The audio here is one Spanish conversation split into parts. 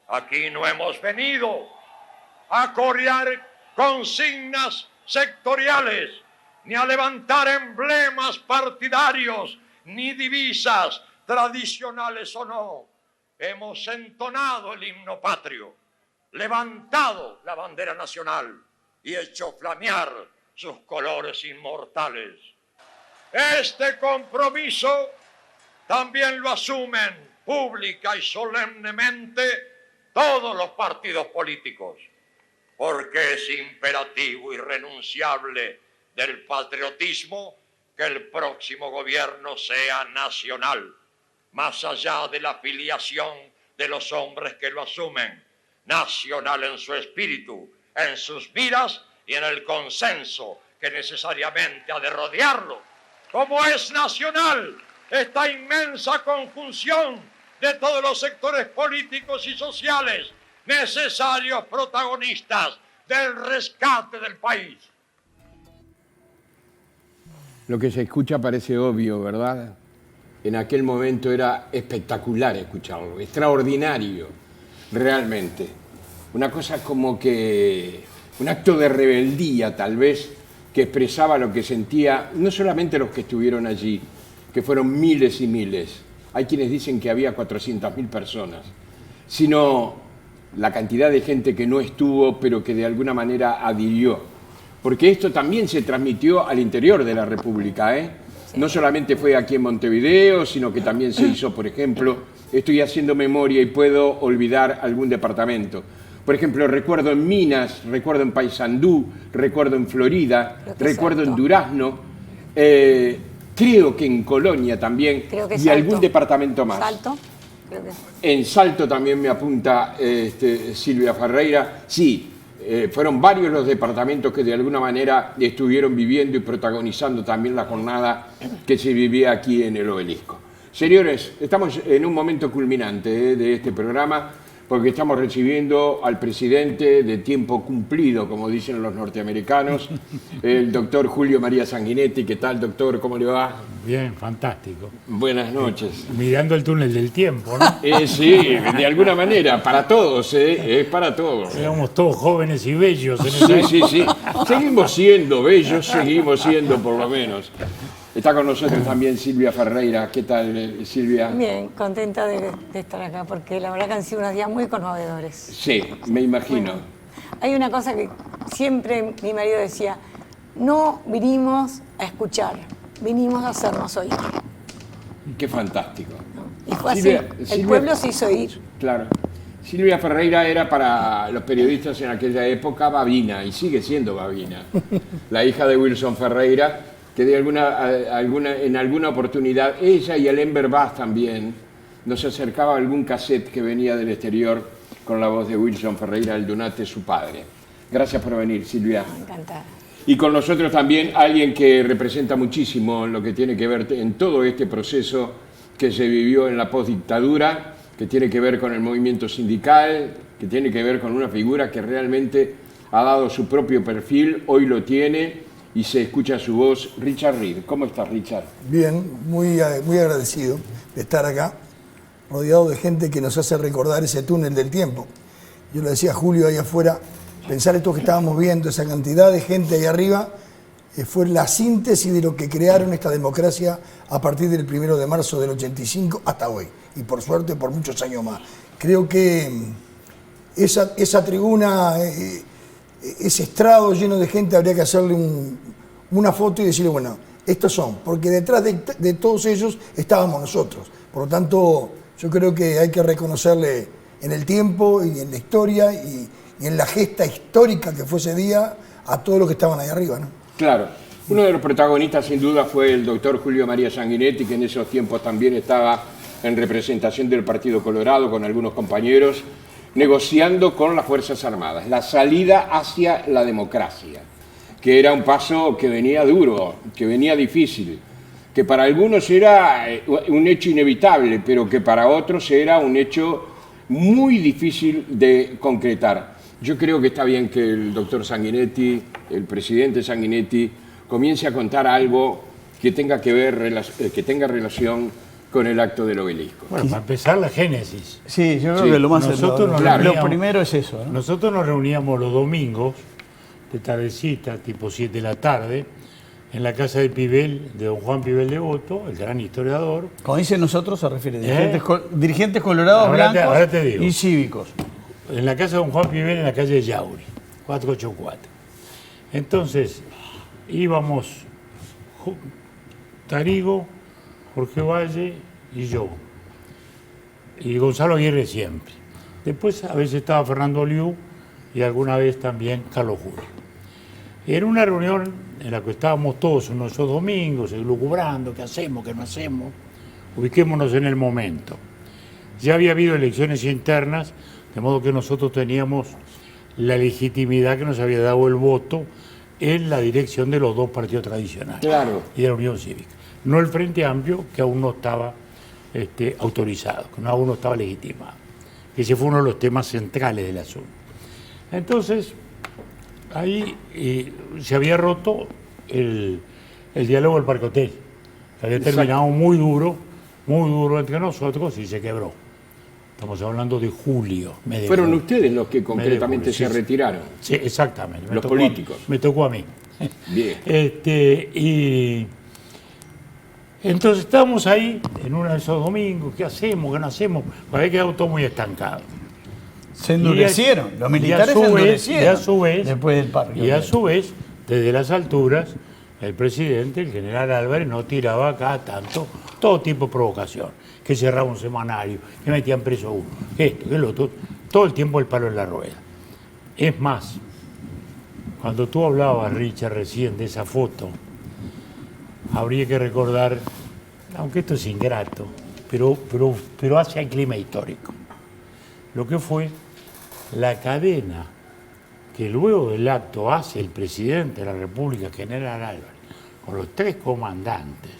Aquí no hemos venido a corear consignas sectoriales, ni a levantar emblemas partidarios, ni divisas tradicionales o no. Hemos entonado el himno patrio, levantado la bandera nacional y hecho flamear sus colores inmortales. Este compromiso también lo asumen pública y solemnemente todos los partidos políticos, porque es imperativo y irrenunciable del patriotismo que el próximo gobierno sea nacional, más allá de la afiliación de los hombres que lo asumen, nacional en su espíritu, en sus miras y en el consenso que necesariamente ha de rodearlo. Como es nacional esta inmensa conjunción de todos los sectores políticos y sociales necesarios protagonistas del rescate del país. Lo que se escucha parece obvio, ¿verdad? En aquel momento era espectacular escucharlo, extraordinario, realmente. Una cosa como que un acto de rebeldía, tal vez, que expresaba lo que sentía no solamente los que estuvieron allí, que fueron miles y miles, hay quienes dicen que había 400.000 personas, sino la cantidad de gente que no estuvo, pero que de alguna manera adhirió. Porque esto también se transmitió al interior de la República, ¿eh? Sí. No solamente fue aquí en Montevideo, sino que también se hizo, por ejemplo, estoy haciendo memoria y puedo olvidar algún departamento. Por ejemplo, recuerdo en Minas, recuerdo en Paysandú, recuerdo en Florida, recuerdo en Durazno, creo que en Colonia también, y Salto. Algún departamento más. ¿Salto? Creo que... En Salto también me apunta Silvia Ferreira. Sí, fueron varios los departamentos que de alguna manera estuvieron viviendo y protagonizando también la jornada que se vivía aquí en el Obelisco. Señores, estamos en un momento culminante de este programa, porque estamos recibiendo al presidente de tiempo cumplido, como dicen los norteamericanos, el doctor Julio María Sanguinetti. ¿Qué tal, doctor? ¿Cómo le va? Bien, fantástico. Buenas noches. Mirando el túnel del tiempo, ¿no? Sí, de alguna manera, para todos, es para todos. Éramos todos jóvenes y bellos en esa época. Sí. Seguimos siendo bellos, seguimos siendo por lo menos. Está con nosotros también Silvia Ferreira. ¿Qué tal, Silvia? Bien, contenta de estar acá, porque la verdad que han sido unos días muy conmovedores. Sí, me imagino. Bueno, hay una cosa que siempre mi marido decía: no vinimos a escuchar, vinimos a hacernos oír. Qué fantástico. ¿No? Y fue Silvia, así, el pueblo se hizo oír. Claro. Silvia Ferreira era para los periodistas en aquella época Babina, y sigue siendo Babina, la hija de Wilson Ferreira, que de en alguna oportunidad, ella y el Enver Bass también, nos acercaba a algún cassette que venía del exterior con la voz de Wilson Ferreira el Donate, su padre. Gracias por venir, Silvia. Encantada. Y con nosotros también alguien que representa muchísimo lo que tiene que ver en todo este proceso que se vivió en la postdictadura, que tiene que ver con el movimiento sindical, que tiene que ver con una figura que realmente ha dado su propio perfil, hoy lo tiene, y se escucha su voz. Richard Reed. ¿Cómo estás, Richard? Bien, muy agradecido de estar acá, rodeado de gente que nos hace recordar ese túnel del tiempo. Yo le decía a Julio ahí afuera, pensar esto que estábamos viendo, esa cantidad de gente ahí arriba, fue la síntesis de lo que crearon esta democracia a partir del 1 de marzo del 85 hasta hoy, y por suerte por muchos años más. Creo que esa tribuna, ese estrado lleno de gente, habría que hacerle una foto y decirle, bueno, estos son, porque detrás de todos ellos estábamos nosotros. Por lo tanto, yo creo que hay que reconocerle en el tiempo y en la historia y en la gesta histórica que fue ese día a todos los que estaban ahí arriba, ¿no? Claro. Uno de los protagonistas, sin duda, fue el doctor Julio María Sanguinetti, que en esos tiempos también estaba en representación del Partido Colorado con algunos compañeros, negociando con las Fuerzas Armadas la salida hacia la democracia, que era un paso que venía duro, que venía difícil, que para algunos era un hecho inevitable, pero que para otros era un hecho muy difícil de concretar. Yo creo que está bien que el doctor Sanguinetti, el presidente Sanguinetti, comience a contar algo que tenga que ver, que tenga relación con el acto del obelisco? Bueno, para empezar, la génesis. Sí, yo creo Sí, que lo más nosotros nos lo reuníamos- primero es eso, ¿no? Nosotros nos reuníamos los domingos, de tardecita, tipo 7 de la tarde, en la casa de Pibel, de don Juan Pibel Devoto, el gran historiador. Cuando dice nosotros se refiere a dirigentes, dirigentes colorados, Ahora te digo. blancos y cívicos. En la casa de don Juan Pibel, en la calle Yauri, 484. Entonces, íbamos Tarigo, Jorge Valle y yo. Y Gonzalo Aguirre siempre. Después a veces estaba Fernando Liu y alguna vez también Carlos Julio. Y era una reunión en la que estábamos todos unos domingos, elucubrando, qué hacemos, qué no hacemos, ubiquémonos en el momento. Ya había habido elecciones internas, de modo que nosotros teníamos la legitimidad que nos había dado el voto en la dirección de los dos partidos tradicionales Claro. y de la Unión Cívica. No el Frente Amplio, que aún no estaba autorizado, que aún no estaba legitimado. Ese fue uno de los temas centrales del asunto. Entonces, ahí se había roto el diálogo del Parque Hotel, que había terminado muy duro entre nosotros y se quebró. Estamos hablando de julio. Fueron ustedes los que concretamente julio, se sí. retiraron. Sí, exactamente. Los políticos. Me tocó a mí. Bien. Y entonces estábamos ahí en uno de esos domingos, ¿qué hacemos? ¿Qué no hacemos? Había quedado todo muy estancado. Se endurecieron, los militares se endurecieron Y a su vez, después del parque. y a su vez, desde las alturas, el presidente, el general Álvarez, no tiraba acá tanto, todo tipo de provocación, que cerraba un semanario, que metían preso a uno, esto, que lo otro, todo el tiempo el palo en la rueda. Es más, cuando tú hablabas, Richard, recién de esa foto, habría que recordar, aunque esto es ingrato, pero hace al clima histórico, lo que fue la cadena que luego del acto hace el presidente de la República, general Álvarez, con los tres comandantes,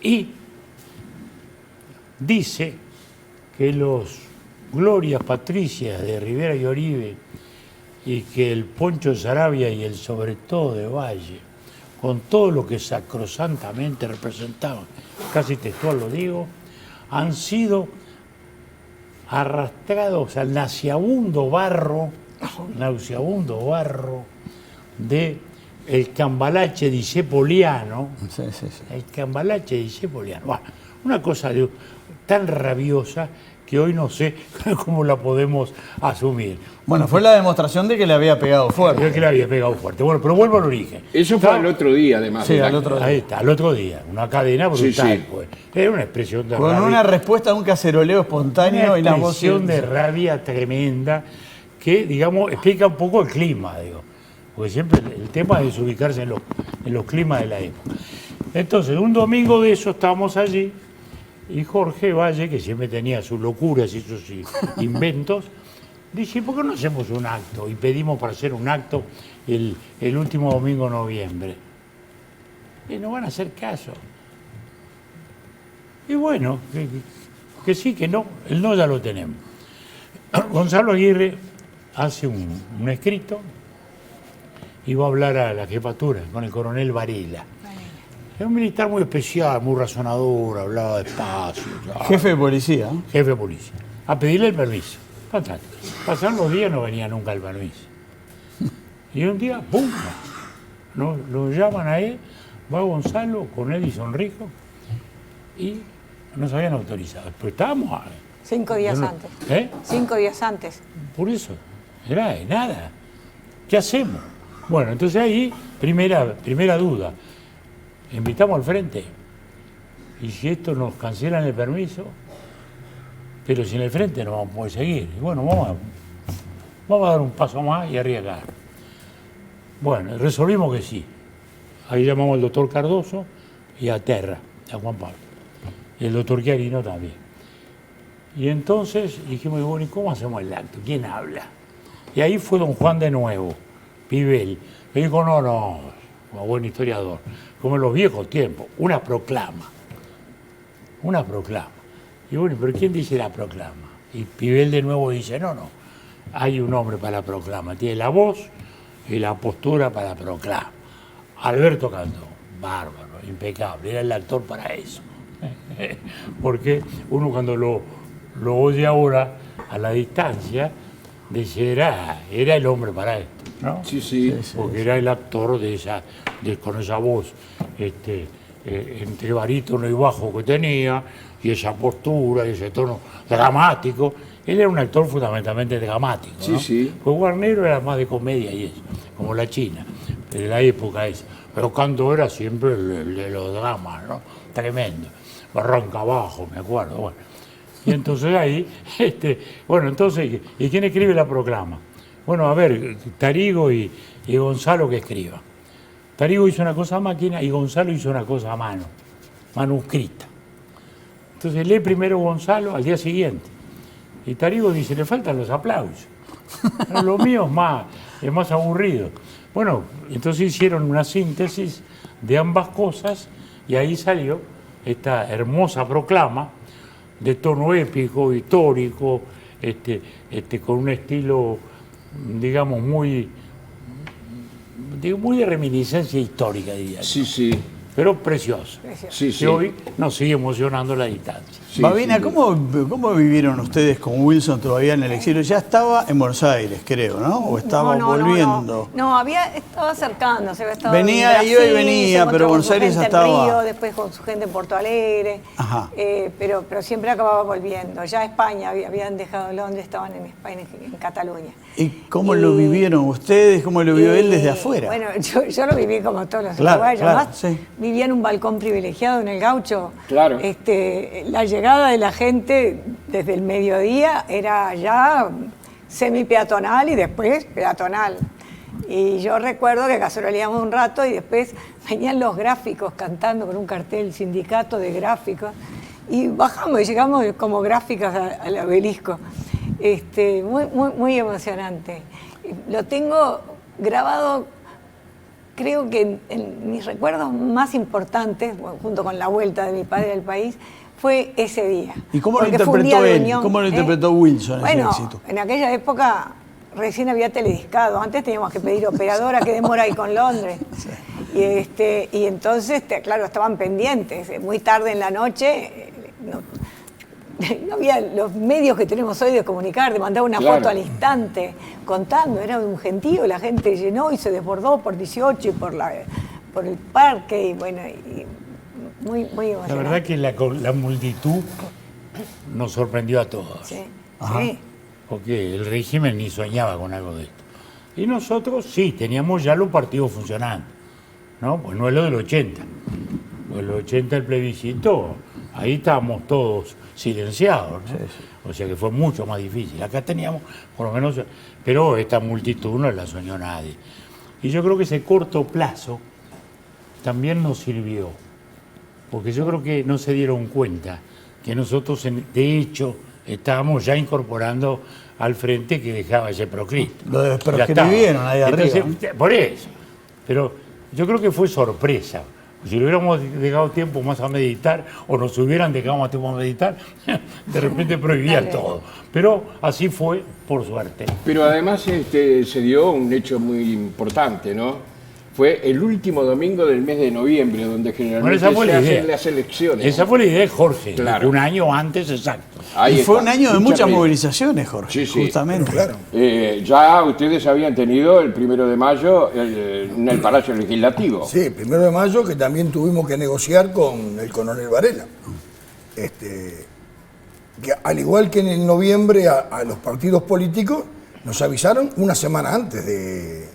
y dice que los glorias patricias de Rivera y Oribe y que el Poncho de Sarabia y el sobre todo de Valle, con todo lo que sacrosantamente representaban, casi textual lo digo, han sido arrastrados al nauseabundo barro de el cambalache dicepoliano, Sí. el cambalache dicepoliano. Bueno, una cosa tan rabiosa que hoy no sé cómo la podemos asumir. Bueno, fue la demostración de que le había pegado Yo fuerte. que le había pegado fuerte. Bueno, pero vuelvo al origen. Eso fue al otro día, además. Sí, del al acto. otro día. Ahí está, al otro día, una cadena brutal, Sí. pues. Era una expresión de Con rabia. una respuesta a un caceroleo espontáneo Una y la voz. expresión de rabia tremenda que, digamos, explica un poco el clima, digo. Porque siempre el tema es ubicarse en los climas de la época. Entonces, un domingo de eso estábamos allí y Jorge Valle, que siempre tenía sus locuras y sus inventos, dice, ¿por qué no hacemos un acto? Y pedimos para hacer un acto el último domingo de noviembre. Y no van a hacer caso. Y bueno, que sí, que no, el no ya lo tenemos. Gonzalo Aguirre hace un escrito y va a hablar a la jefatura con el coronel Varela. Es un militar muy especial, muy razonador, hablaba despacio. Jefe de policía. ¿no? Jefe de policía. A pedirle el permiso. Fantástico. Pasaron los días, no venía nunca el permiso. Y un día, ¡pum! Lo llaman a él, va Gonzalo con Edison Rico y nos habían autorizado. Pero estábamos... 5 días yo no- antes. ¿Eh? 5 días antes. Por eso, era de nada. ¿Qué hacemos? Bueno, entonces ahí, primera duda. Invitamos al frente. Y si esto nos cancelan el permiso, pero sin el frente no vamos a poder seguir. Y bueno, vamos a dar un paso más y arriesgar. Bueno, resolvimos que sí. Ahí llamamos al doctor Cardoso y a Terra, a Juan Pablo. Y el doctor Chiarino también. Y entonces dijimos, bueno, ¿y cómo hacemos el acto? ¿Quién habla? Y ahí fue don Juan de nuevo, Pibel. Me dijo, no, como buen historiador, como en los viejos tiempos, una proclama. Y bueno, ¿pero quién dice la proclama? Y Pibel de nuevo dice, no, hay un hombre para la proclama. Tiene la voz y la postura para la proclama. Alberto Cantón, bárbaro, impecable, era el actor para eso. Porque uno cuando lo oye ahora a la distancia, dice, era el hombre para esto, ¿no? Sí, sí. Porque era el actor con esa voz entre barítono y bajo que tenía, y esa postura y ese tono dramático. Él era un actor fundamentalmente dramático, ¿no? Sí, sí. Pues Guarnero era más de comedia y eso, como la China, de la época esa. Pero Cando era siempre el de los dramas, ¿no? Tremendo. Barranca abajo, me acuerdo. Bueno. Y entonces ahí, bueno, entonces, ¿y quién escribe la proclama? Bueno, a ver, Tarigo y Gonzalo que escriban. Tarigo hizo una cosa a máquina y Gonzalo hizo una cosa a mano, manuscrita. Entonces lee primero Gonzalo al día siguiente. Y Tarigo dice, le faltan los aplausos. No, lo mío es más aburrido. Bueno, entonces hicieron una síntesis de ambas cosas y ahí salió esta hermosa proclama de tono épico, histórico, con un estilo, digamos, muy de reminiscencia histórica, diría yo. Sí, sí. Pero precioso. Sí, sí. Que hoy nos sigue emocionando la distancia. Sí, Babina, sí. ¿cómo vivieron ustedes con Wilson todavía en el exilio? Ya estaba en Buenos Aires, creo, ¿no? ¿O estaba volviendo? No, estaba acercándose, había estado Venía, en iba y Brasil, venía, se pero encontró Buenos con su Aires gente estaba- en Río, después con su gente en Porto Alegre, Ajá. pero siempre acababa volviendo. Ya España, habían dejado Londres, estaban en España, en Cataluña. ¿Y cómo lo vivieron ustedes? ¿Cómo lo vio él desde afuera? Bueno, yo lo viví como todos los Claro, uruguayos. claro, Además, sí. vivía en un balcón privilegiado en el Gaucho. Claro. La llegada de la gente desde el mediodía era ya semi-peatonal y después peatonal. Y yo recuerdo que gasoleábamos un rato y después venían los gráficos cantando con un cartel sindicato de gráficos. Y bajamos y llegamos como gráficas al obelisco. Muy emocionante. Lo tengo grabado, creo que en mis recuerdos más importantes, bueno, junto con la vuelta de mi padre al país, fue ese día. ¿Y cómo lo Porque fue un día interpretó de él? unión, ¿Cómo lo ¿eh? interpretó Wilson ese Bueno, éxito? en aquella época recién había telediscado. Antes teníamos que pedir operadora, que demora ahí con Londres. Y entonces, claro, estaban pendientes. Muy tarde en la noche, no había los medios que tenemos hoy de comunicar, de mandar una Claro. foto al instante, contando. Era un gentío, la gente llenó y se desbordó por 18 y por el parque. Y bueno, muy emocionante. La verdad que la multitud nos sorprendió a todos. Sí, Ajá. sí. Porque el régimen ni soñaba con algo de esto. Y nosotros sí, teníamos ya los partidos funcionando, ¿no? Pues no es lo del 80. Lo del 80 el plebiscito, ahí estábamos todos silenciados, ¿no? O sea que fue mucho más difícil. Acá teníamos, por lo menos, pero esta multitud no la soñó nadie. Y yo creo que ese corto plazo también nos sirvió, porque yo creo que no se dieron cuenta que nosotros, de hecho, estábamos ya incorporando al frente que dejaba ese proscrito. Lo Ya desprescribieron estaba. ahí Entonces, arriba. por eso. Pero yo creo que fue sorpresa. Si lo hubiéramos dejado tiempo más a meditar, o nos hubieran dejado más tiempo a meditar, de repente prohibían todo. Pero así fue, por suerte. Pero además se dio un hecho muy importante, ¿no? Fue el último domingo del mes de noviembre, donde generalmente Bueno, esa fue se la hacen idea. las elecciones. Esa fue la idea de Jorge, Claro. un año antes exacto. Ahí Y fue está. un año de Mucha muchas vida. movilizaciones, Jorge, Sí, sí. justamente. Claro. Ya ustedes habían tenido el 1 de mayo en el Palacio Legislativo. Sí, 1 de mayo, que también tuvimos que negociar con el coronel Varela. Que al igual que en el noviembre a los partidos políticos nos avisaron una semana antes de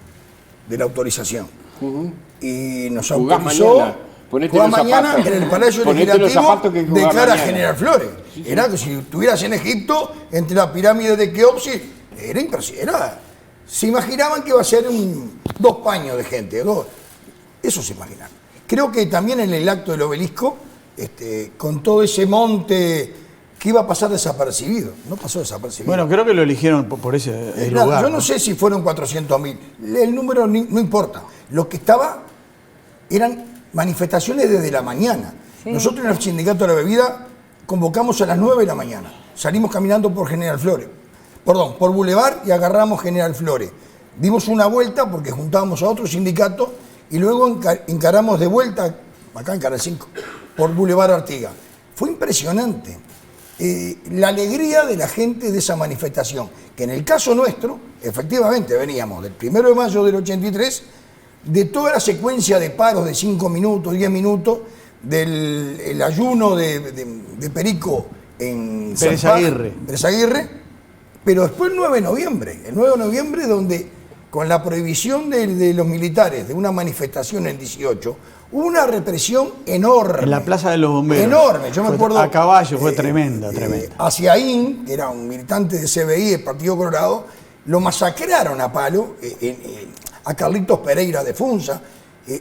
la autorización. Y nos Jugás autorizó. mañana. Ponete Jugás los mañana zapatos. en el Palacio Ponete los zapatos Legislativo, que jugás declara mañana. General Flores. Era que si estuvieras en Egipto, entre la pirámide de Keopsis, era impresionante. Se imaginaban que iba a ser 2 paños de gente, 2. Eso se imaginaban. Creo que también en el acto del obelisco, con todo ese monte que iba a pasar desapercibido. No pasó desapercibido. Bueno, creo que lo eligieron por ese Nada, lugar. yo no sé si fueron 400.000. El número no importa. Lo que estaba eran manifestaciones desde la mañana. Sí. Nosotros en el Sindicato de la Bebida convocamos a las 9 de la mañana. Salimos caminando por General Flores. Perdón, por Boulevard y agarramos General Flores. Dimos una vuelta porque juntábamos a otro sindicato y luego encaramos de vuelta, acá en Canal 5, por Boulevard Artigas. fue impresionante. La alegría de la gente de esa manifestación, que en el caso nuestro, efectivamente veníamos del 1 de mayo del 83, de toda la secuencia de paros de 5 minutos, 10 minutos, del ayuno de Perico en Pérez Aguirre. Pérez Aguirre, pero después el 9 de noviembre, donde con la prohibición de los militares de una manifestación en el 18, hubo una represión enorme. En la Plaza de los Bomberos. Enorme, yo me acuerdo. A caballo, fue tremenda. Asiaín, que era un militante de CBI, del Partido Colorado, lo masacraron a palo, a Carlitos Pereira de Funza.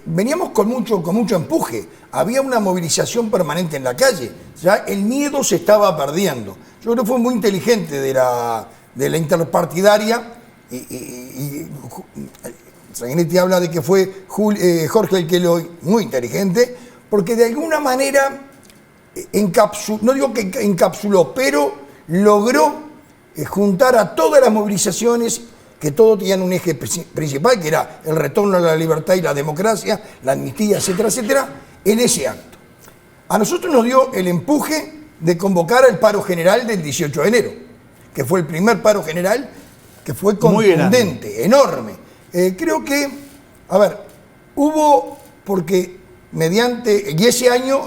Veníamos con mucho empuje, había una movilización permanente en la calle, ya el miedo se estaba perdiendo. Yo creo que fue muy inteligente de la interpartidaria, y Sanguinetti habla de que fue Jorge el Queloy, muy inteligente, porque de alguna manera no digo que encapsuló, pero logró juntar a todas las movilizaciones, que todos tenían un eje principal, que era el retorno a la libertad y la democracia, la amnistía, etcétera, etcétera, en ese acto. A nosotros nos dio el empuje de convocar al paro general del 18 de enero, que fue el primer paro general, que fue contundente, enorme. Creo que, hubo, porque y ese año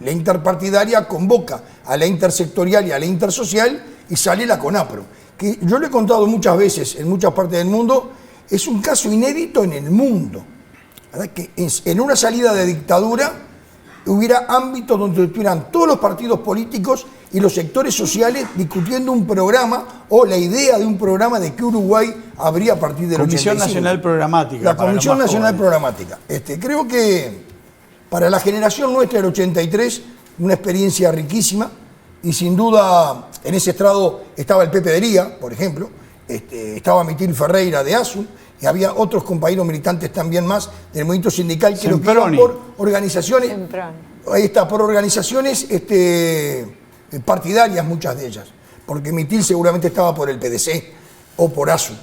la interpartidaria convoca a la intersectorial y a la intersocial y sale la CONAPRO, que yo lo he contado muchas veces en muchas partes del mundo, es un caso inédito en el mundo, ¿verdad? Que en una salida de dictadura hubiera ámbitos donde estuvieran todos los partidos políticos y los sectores sociales discutiendo un programa o la idea de un programa de qué Uruguay habría a partir del 85. Comisión Nacional Programática. La Comisión Nacional Programática. Creo que para la generación nuestra del 83, una experiencia riquísima, y sin duda en ese estrado estaba el Pepe Dería, por ejemplo, estaba Mitil Ferreira de ASU, y había otros compañeros militantes también más del movimiento sindical que lo pidieron por organizaciones. Ahí está, por organizaciones partidarias, muchas de ellas, porque Mitil seguramente estaba por el PDC o por ASU.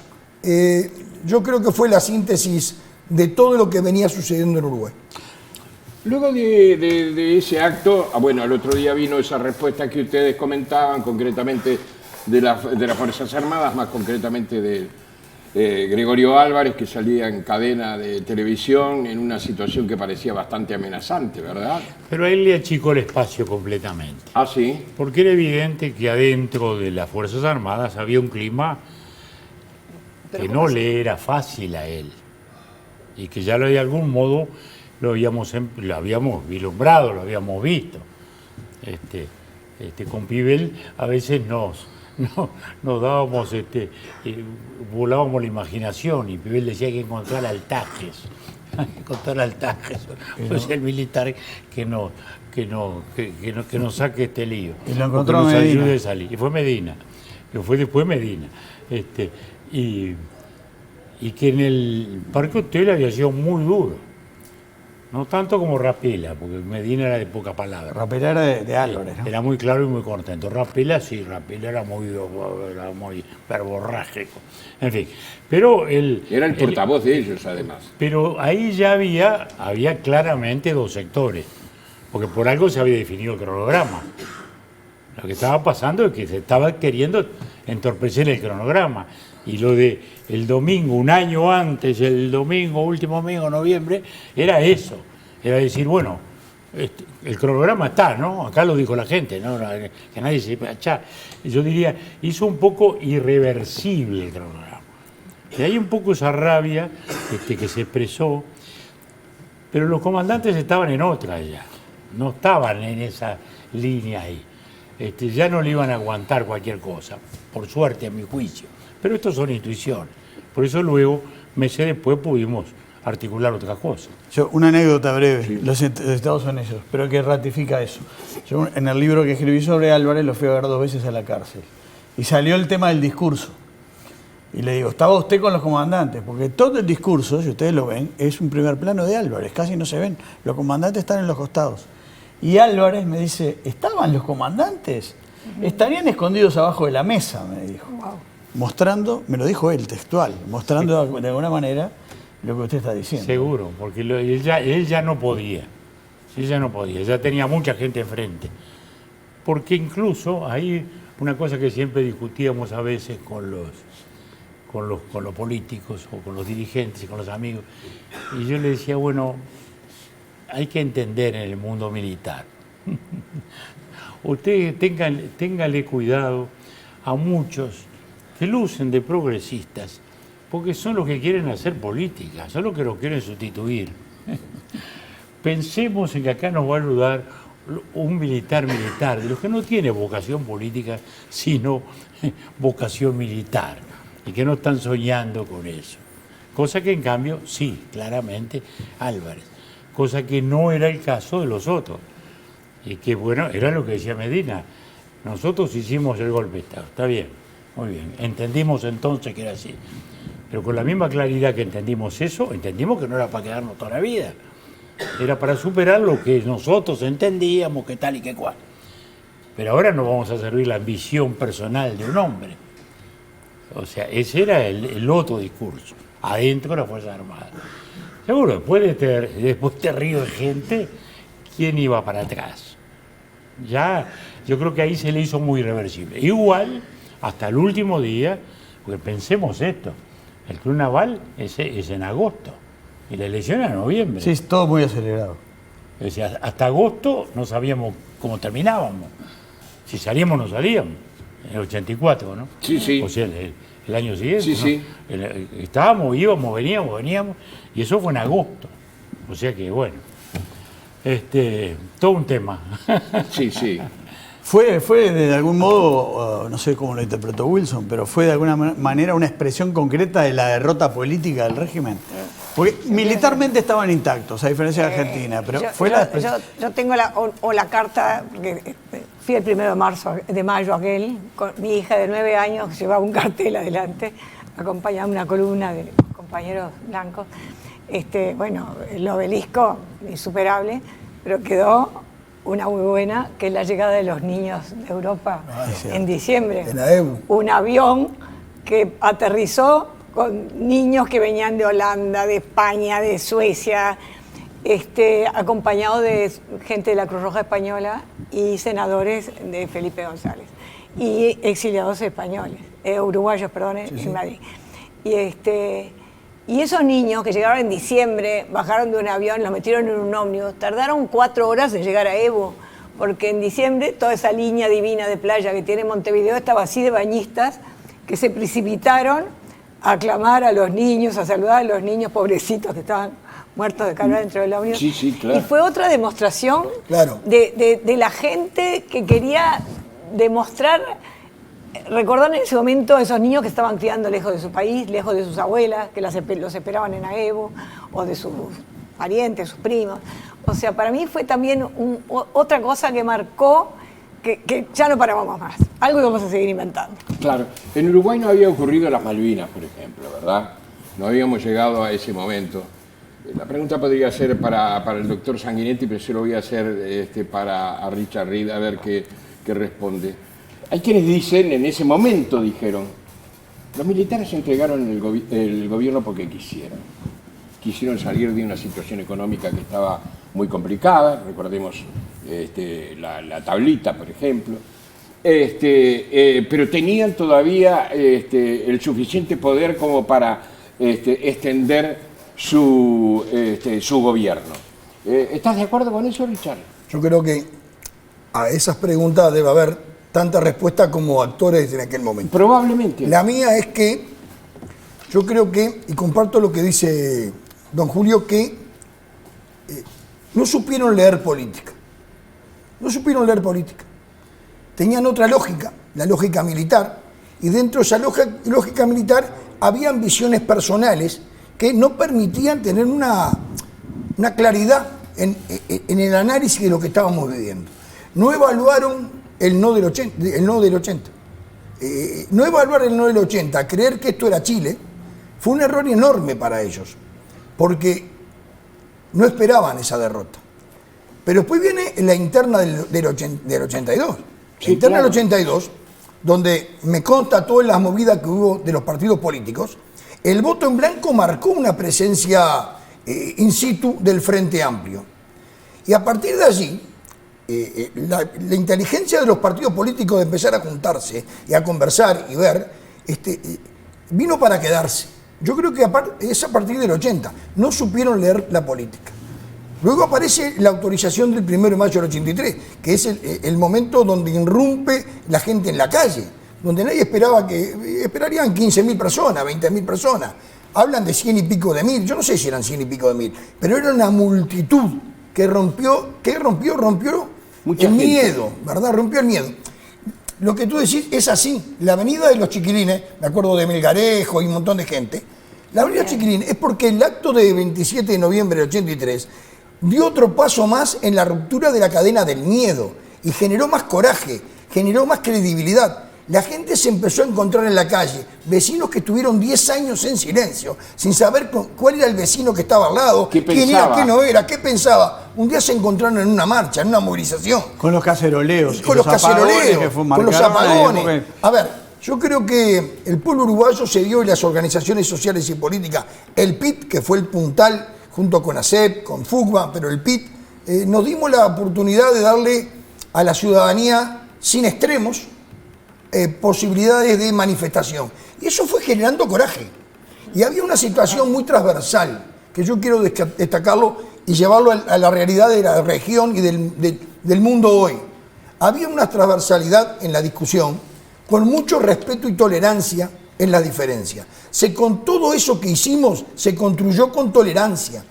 Yo creo que fue la síntesis de todo lo que venía sucediendo en Uruguay. Luego de ese acto, bueno, al otro día vino esa respuesta que ustedes comentaban, concretamente de las Fuerzas Armadas, más concretamente de Gregorio Álvarez, que salía en cadena de televisión en una situación que parecía bastante amenazante, ¿verdad? Pero a él le achicó el espacio completamente. ¿Ah, sí? Porque era evidente que adentro de las Fuerzas Armadas había un clima que no le era fácil a él. Y que ya de algún modo lo habíamos vislumbrado, lo habíamos visto. Con Pibel a veces nos dábamos, volábamos la imaginación, y Pibel decía que encontrar altajes, pues el militar que nos saque este lío, y lo encontró que nos Medina. ayude a salir. Y fue Medina, que fue después Medina, y que en el Parque Hotel había sido muy duro. No tanto como Rapela, porque Medina era de poca palabra. Rapela era de Álvarez, ¿no? Era muy claro y muy contento. Rapela sí, Rapela era muy verborrágico. En fin, pero era el portavoz de ellos, además. Pero ahí ya había claramente dos sectores, porque por algo se había definido el cronograma. Lo que estaba pasando es que se estaba queriendo entorpecer el cronograma. Y lo de el domingo, un año antes, el domingo, último domingo de noviembre, era eso. Era decir, bueno, el cronograma está, ¿no? Acá lo dijo la gente, ¿no? Que nadie se achá. Yo diría, hizo un poco irreversible el cronograma. Y hay un poco esa rabia que se expresó, pero los comandantes estaban en otra ya. No estaban en esa línea ahí. Ya no le iban a aguantar cualquier cosa, por suerte, a mi juicio. Pero esto son intuiciones. Por eso luego, meses después, pudimos articular otras cosas. Una anécdota breve. Sí. Los estados son ellos, pero que ratifica eso. Yo en el libro que escribí sobre Álvarez lo fui a ver 2 veces a la cárcel. Y salió el tema del discurso. Y le digo, ¿estaba usted con los comandantes? Porque todo el discurso, si ustedes lo ven, es un primer plano de Álvarez. Casi no se ven. Los comandantes están en los costados. Y Álvarez me dice, ¿estaban los comandantes? Estarían escondidos abajo de la mesa, me dijo. Wow. Mostrando, me lo dijo él textual, mostrando de alguna manera lo que usted está diciendo. Seguro, porque él ya no podía. Ella no podía, ya tenía mucha gente enfrente. Porque incluso hay una cosa que siempre discutíamos a veces con los políticos o con los dirigentes y con los amigos. Y yo le decía, bueno, hay que entender en el mundo militar. Ustedes ténganle cuidado a muchos que lucen de progresistas, porque son los que quieren hacer política, son los que nos quieren sustituir. Pensemos en que acá nos va a ayudar un militar, de los que no tiene vocación política, sino vocación militar, y que no están soñando con eso. Cosa que en cambio, sí, claramente, Álvarez. Cosa que no era el caso de los otros. Y que bueno, era lo que decía Medina. Nosotros hicimos el golpe de Estado, está bien, muy bien. Entendimos entonces que era así. Pero con la misma claridad que entendimos eso, entendimos que no era para quedarnos toda la vida. Era para superar lo que nosotros entendíamos, que tal y que cual. Pero ahora no vamos a servir la ambición personal de un hombre. O sea, ese era el otro discurso, adentro de las Fuerzas Armadas. Seguro, después de río de gente, ¿quién iba para atrás? Ya, yo creo que ahí se le hizo muy irreversible. Igual, hasta el último día, porque pensemos esto, el Club Naval es en agosto. Y la elección era en noviembre. Sí, es todo muy acelerado. O sea, hasta agosto no sabíamos cómo terminábamos. Si salíamos, no salíamos. En el 84, ¿no? Sí, sí. O sea, el año siguiente. Sí, ¿no? sí. Estábamos, íbamos, veníamos. Y eso fue en agosto. O sea que, bueno, todo un tema. Sí, sí. Fue de algún modo, no sé cómo lo interpretó Wilson, pero fue de alguna manera una expresión concreta de la derrota política del régimen. Porque militarmente estaban intactos, a diferencia de Argentina, pero fue la expresión. Yo tengo la carta, porque fui el 1 de mayo aquel, con mi hija de 9 años, llevaba un cartel adelante, acompañaba una columna de compañeros blancos. Bueno, el obelisco insuperable, pero quedó una muy buena, que es la llegada de los niños de Europa en diciembre. En la EBU. Un avión que aterrizó con niños que venían de Holanda, de España, de Suecia, acompañado de gente de la Cruz Roja Española y senadores de Felipe González. Y exiliados españoles, uruguayos, perdón, en Madrid. Y esos niños que llegaron en diciembre, bajaron de un avión, los metieron en un ómnibus, tardaron 4 horas en llegar a Evo, porque en diciembre toda esa línea divina de playa que tiene Montevideo estaba así de bañistas que se precipitaron a aclamar a los niños, a saludar a los niños pobrecitos que estaban muertos de calor dentro del ómnibus. Sí, sí, claro. Y fue otra demostración Claro. de la gente que quería demostrar. Recordar en ese momento a esos niños que estaban criando lejos de su país, lejos de sus abuelas, que los esperaban en Aevo, o de sus parientes, sus primos. O sea, para mí fue también otra cosa que marcó que ya no parábamos más. Algo íbamos a seguir inventando. Claro. En Uruguay no había ocurrido las Malvinas, por ejemplo, ¿verdad? No habíamos llegado a ese momento. La pregunta podría ser para el doctor Sanguinetti, pero se lo voy a hacer para Richard Reed, a ver qué responde. Hay quienes dicen, en ese momento dijeron, los militares entregaron el gobierno porque quisieron. Quisieron salir de una situación económica que estaba muy complicada, recordemos la tablita, por ejemplo, pero tenían todavía el suficiente poder como para extender su gobierno. ¿Estás de acuerdo con eso, Richard? Yo creo que a esas preguntas debe haber tanta respuesta como actores en aquel momento. Probablemente. La mía es que yo creo que, y comparto lo que dice don Julio, que no supieron leer política. No supieron leer política. Tenían otra lógica, la lógica militar, y dentro de esa lógica militar había ambiciones personales que no permitían tener una claridad en el análisis de lo que estábamos viviendo. No evaluaron el no del 80. No evaluar el no del 80, creer que esto era Chile, fue un error enorme para ellos, porque no esperaban esa derrota. Pero después viene la interna del 82. Sí, la interna claro. del 82, donde me consta todas las movidas que hubo de los partidos políticos, el voto en blanco marcó una presencia in situ del Frente Amplio. Y a partir de allí, la inteligencia de los partidos políticos de empezar a juntarse y a conversar y ver, vino para quedarse. Yo creo que es a partir del 80. No supieron leer la política. Luego aparece la autorización del 1 de mayo del 83, que es el momento donde irrumpe la gente en la calle, donde nadie esperarían 15.000 personas, 20.000 personas. Hablan de 100 y pico de mil, yo no sé si eran 100 y pico de mil, pero era una multitud que rompió Mucha el gente. Miedo, ¿verdad? Rompió el miedo. Lo que tú decís es así. La avenida de los Chiquilines, me acuerdo de Melgarejo y un montón de gente, la avenida Chiquilines es porque el acto de 27 de noviembre del 83 dio otro paso más en la ruptura de la cadena del miedo y generó más coraje, generó más credibilidad. La gente se empezó a encontrar en la calle, vecinos que estuvieron 10 años en silencio, sin saber cuál era el vecino que estaba al lado, ¿Qué quién pensaba? era, qué no era, qué pensaba. Un día se encontraron en una marcha, en una movilización. Con los caceroleos. Con los caceroleos, que con los apagones. A ver, yo creo que el pueblo uruguayo se dio y las organizaciones sociales y políticas, el PIT, que fue el puntal, junto con ACEP, con FUCBA, pero el PIT, nos dimos la oportunidad de darle a la ciudadanía sin extremos posibilidades de manifestación. Y eso fue generando coraje. Y había una situación muy transversal, que yo quiero destacarlo y llevarlo a la realidad de la región y del mundo hoy. Había una transversalidad en la discusión, con mucho respeto y tolerancia en las diferencias. Con todo eso que hicimos, se construyó con tolerancia.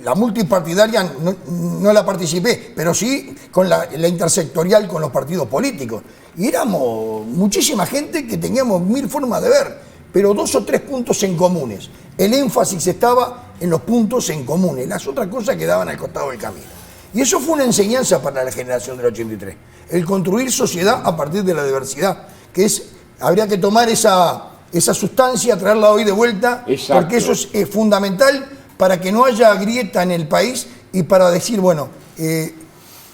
La multipartidaria no la participé, pero sí con la intersectorial con los partidos políticos. Y éramos muchísima gente que teníamos 1000 formas de ver, pero 2 o 3 puntos en comunes. El énfasis estaba en los puntos en comunes, las otras cosas quedaban al costado del camino. Y eso fue una enseñanza para la generación del 83, el construir sociedad a partir de la diversidad, que habría que tomar esa sustancia, traerla hoy de vuelta, Exacto. porque eso es fundamental para que no haya grieta en el país y para decir, bueno,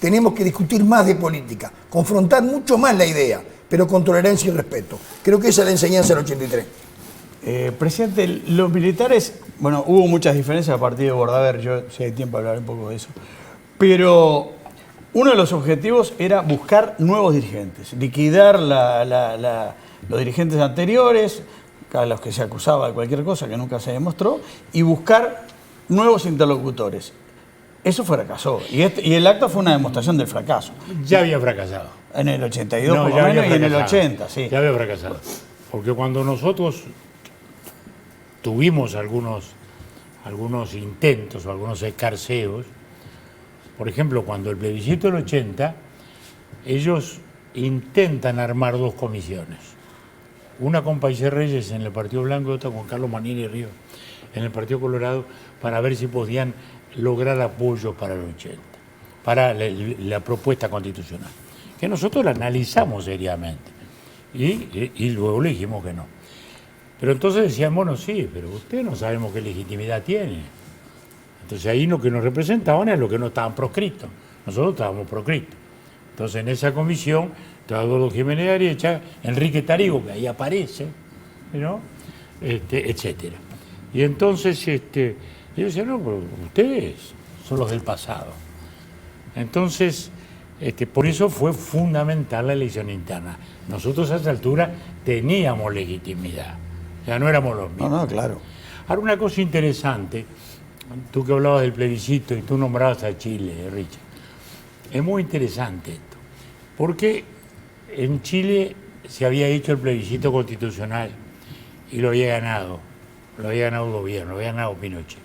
tenemos que discutir más de política, confrontar mucho más la idea, pero con tolerancia y respeto. Creo que esa es la enseñanza del 83. Presidente, los militares, bueno, hubo muchas diferencias a partir de Bordaber, yo si hay tiempo hablaré un poco de eso, pero uno de los objetivos era buscar nuevos dirigentes, liquidar los dirigentes anteriores, a los que se acusaba de cualquier cosa que nunca se demostró, y buscar nuevos interlocutores. Eso fracasó, y el acto fue una demostración del fracaso. Ya había fracasado. En el 82 No, por ya lo había menos y en el fracasado. 80, sí. Ya había fracasado. Porque cuando nosotros tuvimos algunos intentos o algunos escarceos, por ejemplo, cuando el plebiscito del 80, ellos intentan armar 2 comisiones. Una con Paisé Reyes en el Partido Blanco y otra con Carlos Manini Ríos en el Partido Colorado, para ver si podían lograr apoyo para el 80, para la propuesta constitucional, que nosotros la analizamos seriamente y luego le dijimos que no. Pero entonces decían, bueno, sí, pero ustedes no sabemos qué legitimidad tiene. Entonces ahí lo que nos representaban es lo que no estaban proscritos. Nosotros estábamos proscritos. Entonces en esa comisión, Teodoro Jiménez Ariecha, Enrique Tarigo, que ahí aparece, ¿no? Etcétera. Y entonces yo decía, no, pero ustedes son los del pasado. Entonces, por eso fue fundamental la elección interna. Nosotros a esa altura teníamos legitimidad, ya no éramos los mismos. No, claro. Ahora, una cosa interesante, tú que hablabas del plebiscito y tú nombrabas a Chile, Richard, es muy interesante esto, porque en Chile se había hecho el plebiscito constitucional y lo había ganado el gobierno, lo había ganado Pinochet.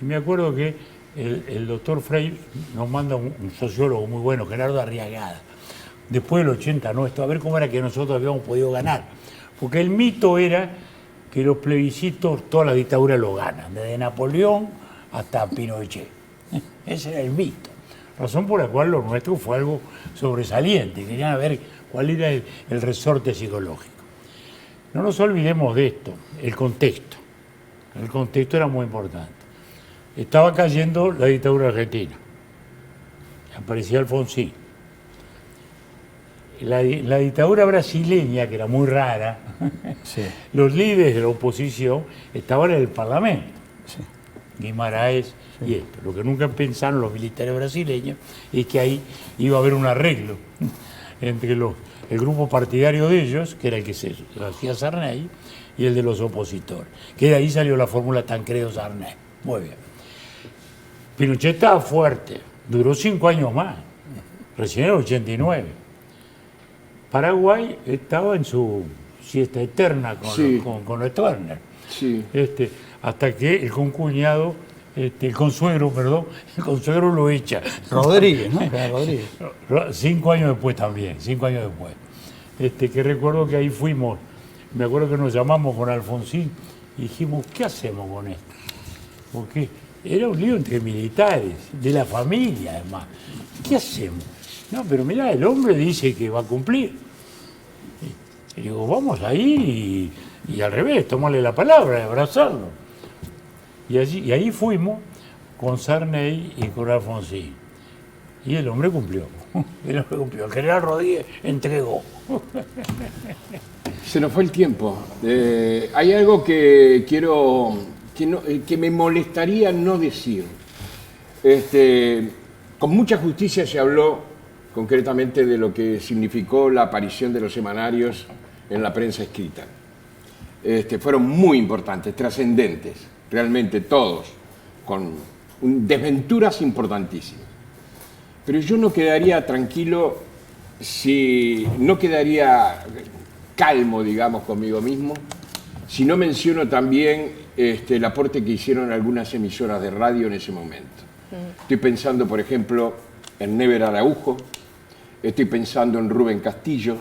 Y me acuerdo que el doctor Frey nos manda un sociólogo muy bueno, Gerardo Arriagada, después del 80, ¿no? Esto, a ver cómo era que nosotros habíamos podido ganar. Porque el mito era que los plebiscitos, todas las dictaduras lo ganan, desde Napoleón hasta Pinochet. Ese era el mito. Razón por la cual lo nuestro fue algo sobresaliente. Querían ver cuál era el resorte psicológico. No nos olvidemos de esto, el contexto. El contexto era muy importante. Estaba cayendo la dictadura argentina. Aparecía Alfonsín. La dictadura brasileña, que era muy rara, Sí. los líderes de la oposición estaban en el Parlamento. Sí. Guimaraes y esto. Lo que nunca pensaron los militares brasileños es que ahí iba a haber un arreglo entre el grupo partidario de ellos, que era el que se hacía Sarney, y el de los opositores. Que de ahí salió la fórmula Tancredo-Sarney. Muy bien. Pinochet estaba fuerte, duró 5 años más, recién en el 89. Paraguay estaba en su siesta eterna con los Turner. Sí. Hasta que el concuñado, el consuegro lo echa. Rodríguez, ¿no? Rodríguez. 5 años después también, 5 años después. Que recuerdo que ahí fuimos, me acuerdo que nos llamamos con Alfonsín y dijimos, ¿qué hacemos con esto? Porque era un lío entre militares, de la familia además. ¿Qué hacemos? No, pero mirá, el hombre dice que va a cumplir. Y digo, vamos ahí y al revés, tomarle la palabra, abrazarlo. Y ahí fuimos con Sarney y con Alfonsín. Y el hombre cumplió. El general Rodríguez entregó. Se nos fue el tiempo. Hay algo que quiero, que me molestaría no decir. Con mucha justicia se habló concretamente de lo que significó la aparición de los semanarios en la prensa escrita. Fueron muy importantes, trascendentes, realmente todos, con desventuras importantísimas. Pero yo no quedaría tranquilo, no quedaría calmo, digamos, conmigo mismo, si no menciono también el aporte que hicieron algunas emisoras de radio en ese momento. Estoy pensando, por ejemplo, en Never Araujo, estoy pensando en Rubén Castillo,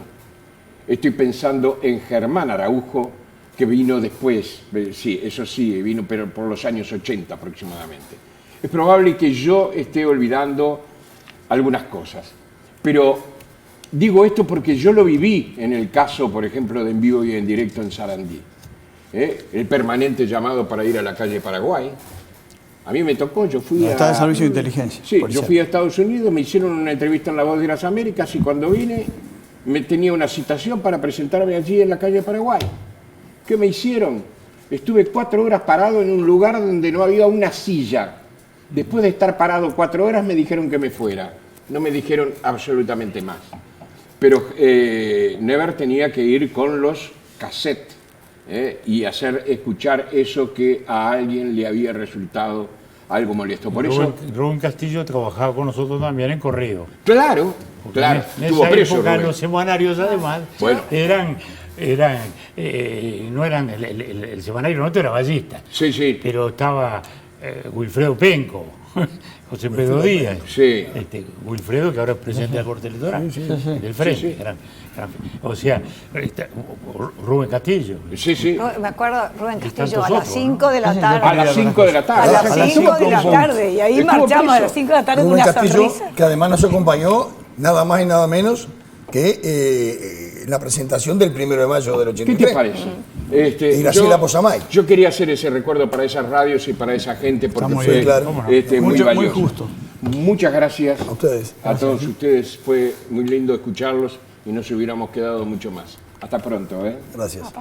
estoy pensando en Germán Araujo, que vino después, sí, eso sí, vino pero por los años 80 aproximadamente. Es probable que yo esté olvidando algunas cosas, pero digo esto porque yo lo viví en el caso, por ejemplo, de En Vivo y en Directo en Sarandí. El permanente llamado para ir a la calle Paraguay. A mí me tocó, yo fui Estaba en servicio de inteligencia. Sí, yo fui a Estados Unidos, me hicieron una entrevista en La Voz de las Américas y cuando vine me tenía una citación para presentarme allí en la calle Paraguay. ¿Qué me hicieron? Estuve 4 horas parado en un lugar donde no había una silla. Después de estar parado 4 horas me dijeron que me fuera. No me dijeron absolutamente más. Pero Never tenía que ir con los cassettes y hacer escuchar eso que a alguien le había resultado algo molesto. Por eso Rubén Castillo trabajaba con nosotros también en correo. Claro, Porque claro. En Estuvo esa preso, época Rubén. los semanarios además Bueno. no eran el semanario nuestro era Ballista. Sí, sí. Pero estaba Wilfredo Penco, José Pedro Díaz, Sí. Wilfredo, que ahora es presidente de la Corte Electoral, del Frente. Sí, sí. O sea, Rubén Castillo. Sí, sí. Me acuerdo, Rubén Y Castillo, a tantos las otros, 5 de la A tarde. las 5 de la tarde. A las 5 de la tarde. Y ahí Estuvo marchamos a preso. las 5 de la tarde con Rubén una Castillo, sonrisa. que además nos acompañó nada más y nada menos que la presentación del 1 de mayo del ¿Qué 83. te parece? Y Graciela Posamay. Yo quería hacer ese recuerdo para esas radios y para esa gente porque Está muy fue bien, claro. muy Muy valioso. justo. Muchas gracias A ustedes. a todos ustedes. Fue muy lindo escucharlos y nos hubiéramos quedado mucho más. Hasta pronto. Gracias.